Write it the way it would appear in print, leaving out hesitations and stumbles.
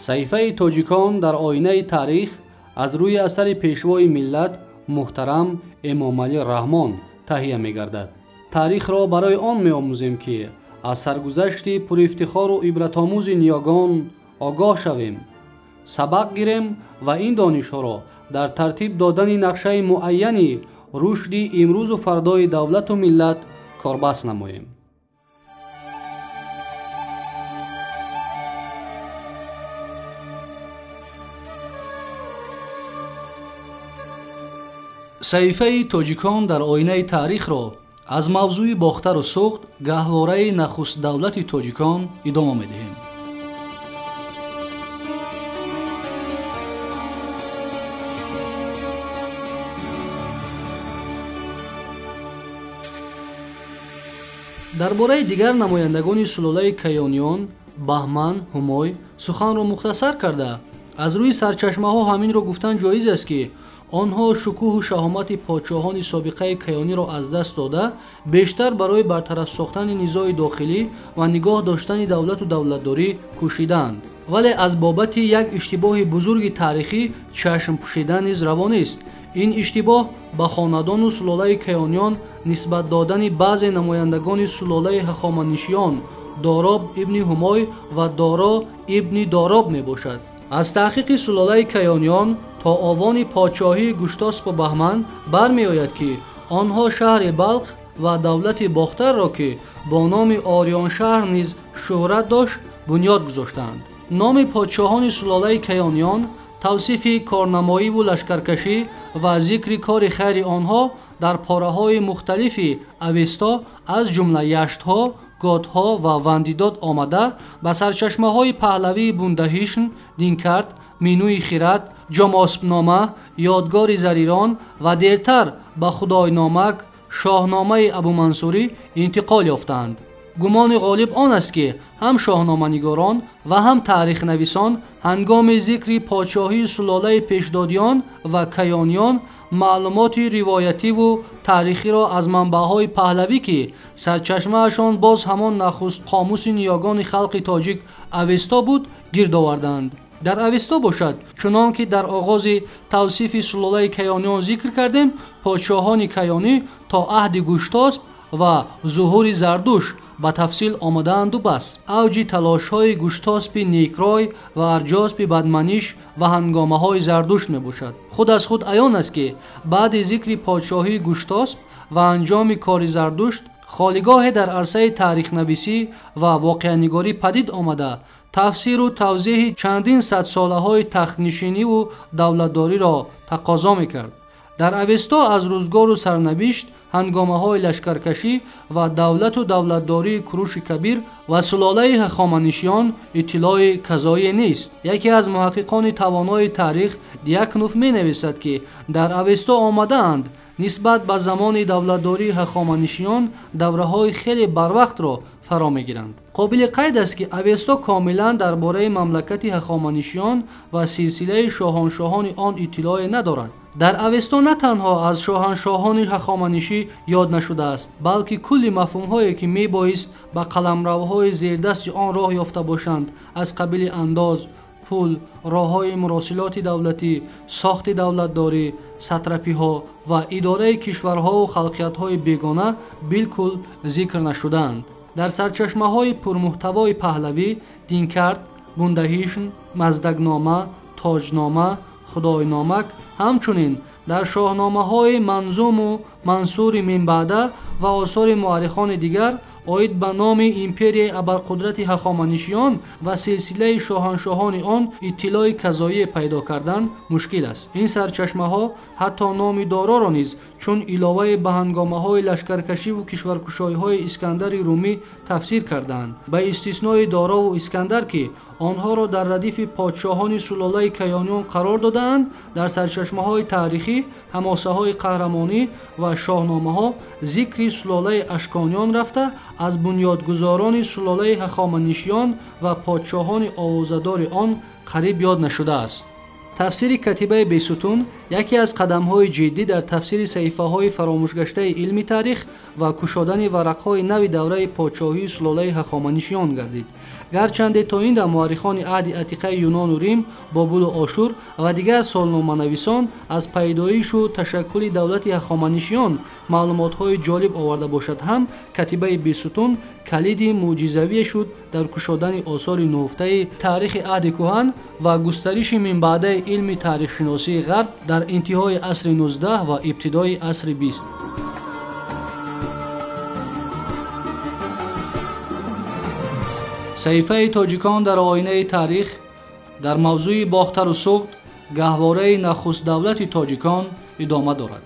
صحیفه تاجیکان در آینه تاریخ از روی اثر پیشوای ملت محترم امام علی رحمان تهیه می گردد. تاریخ را برای آن می آموزیم که از سرگذشت پر افتخار و عبرت آموز نیاگان آگاه شویم، سبق گیریم و این دانش ها را در ترتیب دادن نقشه معینی رشد امروز و فردای دولت و ملت کاربست نماییم. صحیفه تاجیکان در آینه تاریخ را از موضوع باختر و سوخت گهواره نخست دولت تاجیکان ادامه می‌دهیم. درباره دیگر نمایندگان سلاله کیانیان، بهمن، همای سخن را مختصر کرده از روی سرچشمه ها همین را گفتن جایز است که آنها شکوه و شهامت پادشاهان سابقه کیانی را از دست داده بیشتر برای برطرف ساختن نزاع داخلی و نگاه داشتن دولت و دولتداری کوشیدند، ولی از بابت یک اشتباه بزرگ تاریخی چشم پوشیدن نیز روا نیست. این اشتباه به خاندان و سلاله کیانیان نسبت دادن بعضی نمایندگان سلاله هخامنشیان داراب ابن همای و دارا ابن داراب می باشد. از تحقیق سلاله کیانیان تا آوان پادشاهی گشتاسپ و بهمن برمی آید که آنها شهر بلخ و دولت باختر را که با نام آریان شهر نیز شهرت داشت بنیاد گذاشتند. نام پادشاهان سلاله کیانیان، توصیف کارنمایی و لشکرکشی و ذکر کار خیر آنها در پاره‌های مختلف اوستا از جمله یشت‌ها، گادها و وندیداد آمده به سرچشمه‌های پهلوی بوندهیشن، دینکرد، مینوی خیرد، جاماسپنامه، یادگار زریران و دیرتر به خداینامک، شاهنامه ابومنصوری انتقال یافتند. گمان غالب آن است که هم شاهنامه نگاران و هم تاریخ نویسان هنگام ذکر پادشاهی سلاله پیشدادیان و کیانیان معلومات روایتی و تاریخی را از منبع‌های پهلوی که سرچشمه‌شان باز همان نخست قاموس نیاگان خلق تاجیک اوستا بود گرد آوردند. در اوستا باشد چنان که در آغاز توصیف سلاله کیانیان ذکر کردیم، پادشاهان کیانی تا عهد گشتاسپ و ظهور زردوش به تفصیل آمدند و بس. اوج تلاش‌های گشتاسپ نیکرای و ارجاسپ بدمنیش و هنگامه‌های زردوشت می‌باشد. خود از خود عیان است که بعد ذکر پادشاهی گشتاسپ و انجام کار زردوشت خالیگاه در عرصه تاریخ نویسی و واقعه‌نگاری پدید آمده تفسیر و توضیح چندین صد ساله‌های تخت‌نشینی و دولتداری را تقاضا می‌کرد. در اوستا از روزگار و سرنوشت، هنگامه‌های لشکرکشی و دولت و دولتداری کوروش کبیر و سلاله هخامنشیان اطلاع کذایی نیست. یکی از محققان توانای تاریخ دیاکنوف می‌نویسد که در اوستا آمدند نسبت به زمان دولتداری هخامنشیان دوره‌های خیلی بروقت را فرا می‌گیرند. قابل قید است که اوستا کاملا درباره مملکت هخامنشیان و سلسله شاهنشاهان آن اطلاع ندارد. در اوستا نه تنها از شاهنشاهان هخامنشی یاد نشده است، بلکه کلی مفهوم‌هایی که می‌بایست با قلمروهای زیردست آن راه یافته باشند از قبیل انداز، پول، راه‌های مراسلات دولتی، ساخت دولتداری، ساتراپی‌ها و اداره کشورها و خلقیت‌های بیگانه بالکل ذکر نشدند. در سرچشمه‌های پرمحتوای پهلوی، دینکرد، بوندهیشن، مزدگنامه، تاجنامه، خداینامک، همچنین در شاهنامه‌های منظوم و منصور من بعده و آثار مورخان دیگر آید به نام ایمپری ابرقدرت هخامنشیان و سلسله شاهنشاهان آن اطلاع کذایی پیدا کردن مشکل است. این سرچشمه‌ها حتی نام دارا را نیز چون علاوه به هنگامه‌های لشکرکشی و کشورکشایی‌های اسکندر رومی تفسیر کردند، به استثنای دارا و اسکندر که آنها را در ردیف پادشاهان سلاله کیانیان قرار دادند، در سرچشمه‌های تاریخی، حماسه‌های قهرمانی و شاهنامه‌ها ذکر سلاله اشکانیان رفته از بنیادگذاران سلاله هخامنشیان و پادشاهان آوازه‌دار آن قریب یاد نشده است. تفسیر کتیبه بیستون яке аз қадамҳои ҷиддӣ дар тафсири саҳифаҳои фаромӯшгаштаи илми таърих ва кушодани варақҳои нави давраи подшоҳии сулолаи ҳахоманишиён гардид. гарчанде то ин да муаррихони аҳди атиқаи юнону рим бобулу ошур ва дигар солноманависон аз пайдоишу ташаккули давлати ҳахоманишиён маълумотҳои ҷолиб оварда бошад ҳам катибаи бисутун калиди мӯъҷизавие шуд дар кушодани осори нуҳуфтаи таърихи аҳди кӯҳан ва густариши минбаъдаи илми таърихшиносии ғарб дар интиҳои асри 19 ва ибтидои асри 20. саҳифаи тоҷикон дар оинаи таърих дар мавзӯи бохтару суғд гаҳвораи нахуст давлати тоҷикон идома дорад.